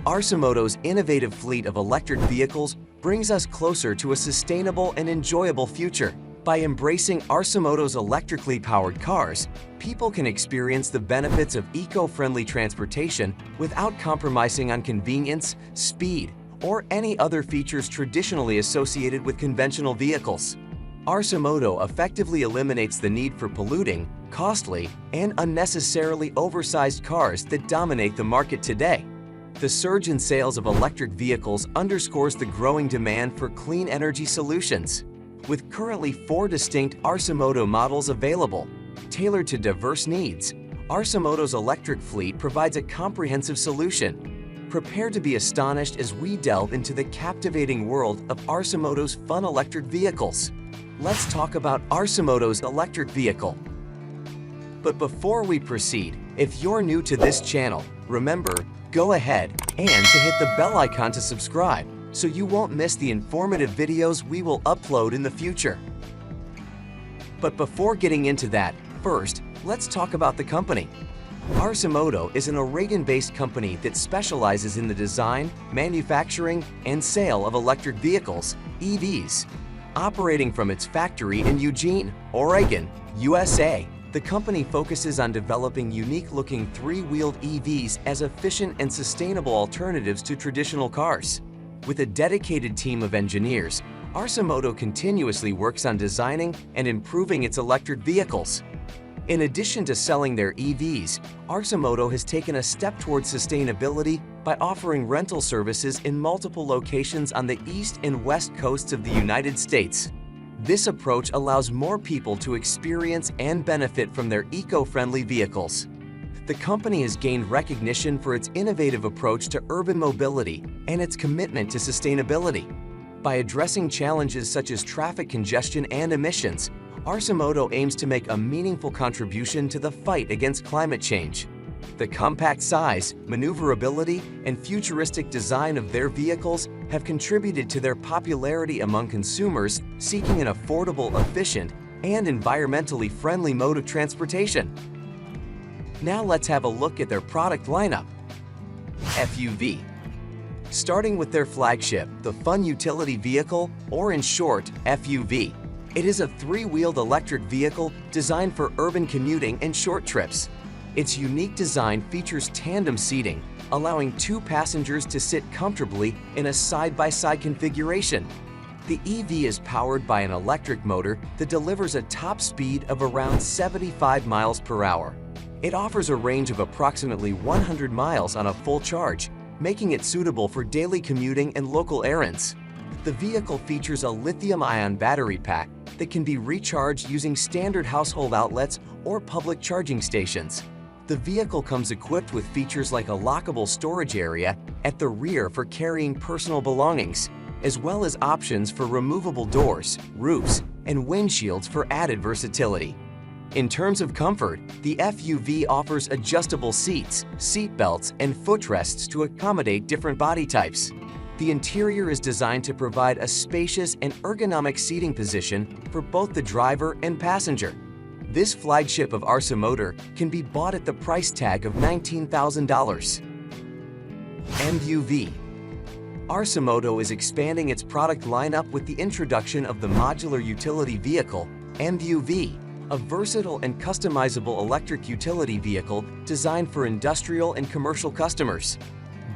Arcimoto's innovative fleet of electric vehicles brings us closer to a sustainable and enjoyable future. By embracing Arcimoto's electrically powered cars, people can experience the benefits of eco-friendly transportation without compromising on convenience, speed, or any other features traditionally associated with conventional vehicles. Arcimoto effectively eliminates the need for polluting, costly, and unnecessarily oversized cars that dominate the market today. The surge in sales of electric vehicles underscores the growing demand for clean energy solutions. With currently 4 distinct Arcimoto models available, tailored to diverse needs, Arcimoto's electric fleet provides a comprehensive solution. Prepare to be astonished as we delve into the captivating world of Arcimoto's fun electric vehicles. Let's talk about Arcimoto's electric vehicle. But before we proceed, if you're new to this channel, remember, go ahead and to hit the bell icon to subscribe so you won't miss the informative videos we will upload in the future. But before getting into that, first, let's talk about the company. Arcimoto is an Oregon-based company that specializes in the design, manufacturing, and sale of electric vehicles, EVs. Operating from its factory in Eugene, Oregon, USA, the company focuses on developing unique-looking 3-wheeled EVs as efficient and sustainable alternatives to traditional cars. With a dedicated team of engineers, Arcimoto continuously works on designing and improving its electric vehicles. In addition to selling their EVs, Arcimoto has taken a step towards sustainability by offering rental services in multiple locations on the east and west coasts of the United States. This approach allows more people to experience and benefit from their eco-friendly vehicles. The company has gained recognition for its innovative approach to urban mobility and its commitment to sustainability. By addressing challenges such as traffic congestion and emissions, Arcimoto aims to make a meaningful contribution to the fight against climate change. The compact size, maneuverability, and futuristic design of their vehicles have contributed to their popularity among consumers seeking an affordable, efficient, and environmentally friendly mode of transportation. Now let's have a look at their product lineup. FUV. Starting with their flagship, the Fun Utility Vehicle, or in short, FUV. It is a 3-wheeled electric vehicle designed for urban commuting and short trips. Its unique design features tandem seating, allowing 2 passengers to sit comfortably in a side-by-side configuration. The EV is powered by an electric motor that delivers a top speed of around 75 miles per hour. It offers a range of approximately 100 miles on a full charge, making it suitable for daily commuting and local errands. The vehicle features a lithium-ion battery pack that can be recharged using standard household outlets or public charging stations. The vehicle comes equipped with features like a lockable storage area at the rear for carrying personal belongings, as well as options for removable doors, roofs, and windshields for added versatility. In terms of comfort, the FUV offers adjustable seats, seat belts, and footrests to accommodate different body types. The interior is designed to provide a spacious and ergonomic seating position for both the driver and passenger. This flagship of Arcimoto can be bought at the price tag of $19,000. MUV. Arcimoto is expanding its product lineup with the introduction of the Modular Utility Vehicle, MUV, a versatile and customizable electric utility vehicle designed for industrial and commercial customers.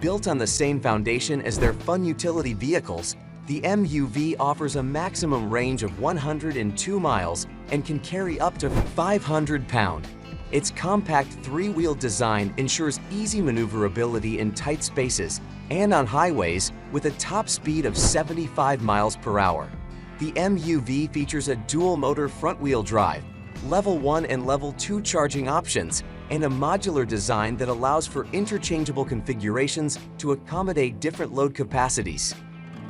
Built on the same foundation as their Fun Utility Vehicles, the MUV offers a maximum range of 102 miles and can carry up to 500 pounds. Its compact 3-wheel design ensures easy maneuverability in tight spaces and on highways with a top speed of 75 miles per hour. The MUV features a dual-motor front-wheel drive, Level 1 and Level 2 charging options, and a modular design that allows for interchangeable configurations to accommodate different load capacities.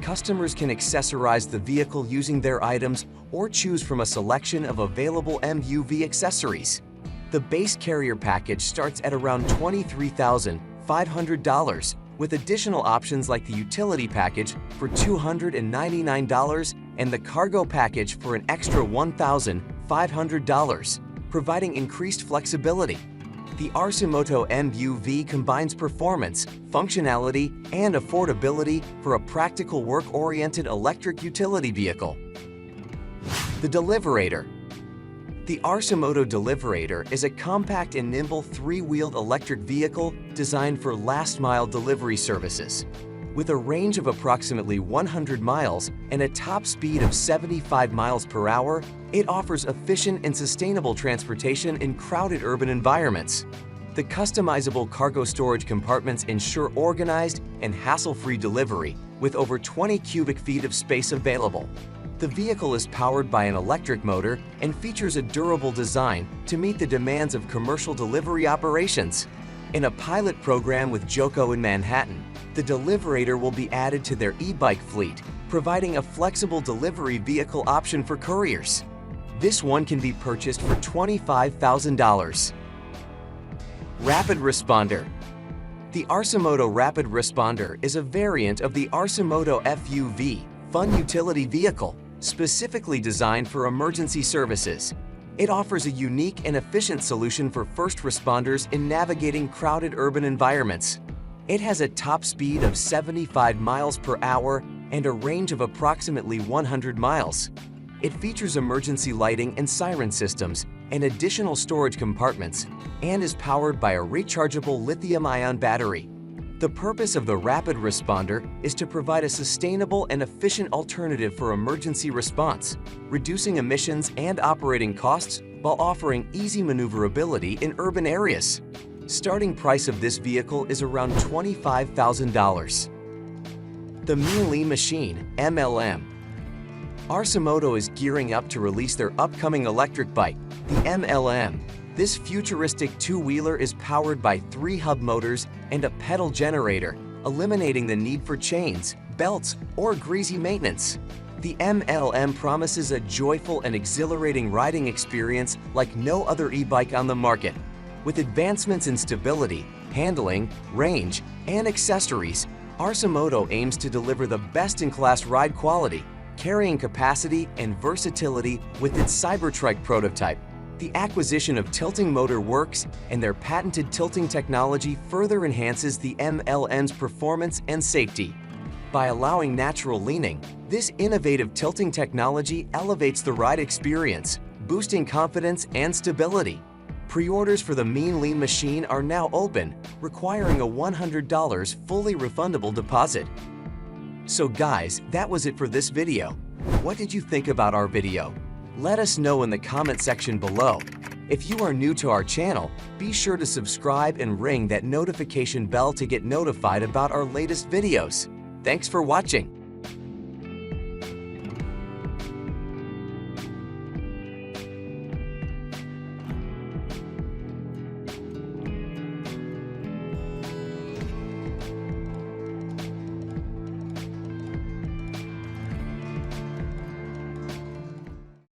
Customers can accessorize the vehicle using their items or choose from a selection of available MUV accessories. The base carrier package starts at around $23,500, with additional options like the utility package for $299 and the cargo package for an extra $1,500, providing increased flexibility. The Arcimoto EV combines performance, functionality, and affordability for a practical work-oriented electric utility vehicle. The Deliverator. The Arcimoto Deliverator is a compact and nimble three-wheeled electric vehicle designed for last-mile delivery services. With a range of approximately 100 miles and a top speed of 75 miles per hour, it offers efficient and sustainable transportation in crowded urban environments. The customizable cargo storage compartments ensure organized and hassle-free delivery, with over 20 cubic feet of space available. The vehicle is powered by an electric motor and features a durable design to meet the demands of commercial delivery operations. In a pilot program with Joko in Manhattan, the Deliverator will be added to their e-bike fleet, providing a flexible delivery vehicle option for couriers. This one can be purchased for $25,000. Rapid Responder. The Arcimoto Rapid Responder is a variant of the Arcimoto FUV, Fun Utility Vehicle, specifically designed for emergency services. It offers a unique and efficient solution for first responders in navigating crowded urban environments. It has a top speed of 75 miles per hour and a range of approximately 100 miles. It features emergency lighting and siren systems and additional storage compartments, and is powered by a rechargeable lithium-ion battery. The purpose of the Rapid Responder is to provide a sustainable and efficient alternative for emergency response, reducing emissions and operating costs while offering easy maneuverability in urban areas. Starting price of this vehicle is around $25,000. The Mean Lean Machine, MLM. Arcimoto is gearing up to release their upcoming electric bike, the MLM. This futuristic two-wheeler is powered by 3 hub motors and a pedal generator, eliminating the need for chains, belts, or greasy maintenance. The MLM promises a joyful and exhilarating riding experience like no other e-bike on the market. With advancements in stability, handling, range, and accessories, Arcimoto aims to deliver the best-in-class ride quality, carrying capacity, and versatility with its Cybertrike prototype. The acquisition of Tilting Motor Works and their patented tilting technology further enhances the MLM's performance and safety. By allowing natural leaning, this innovative tilting technology elevates the ride experience, boosting confidence and stability. Pre-orders for the Mean Lean Machine are now open, requiring a $100 fully refundable deposit. So guys, that was it for this video. What did you think about our video? Let us know in the comment section below. If you are new to our channel, be sure to subscribe and ring that notification bell to get notified about our latest videos. Thanks for watching.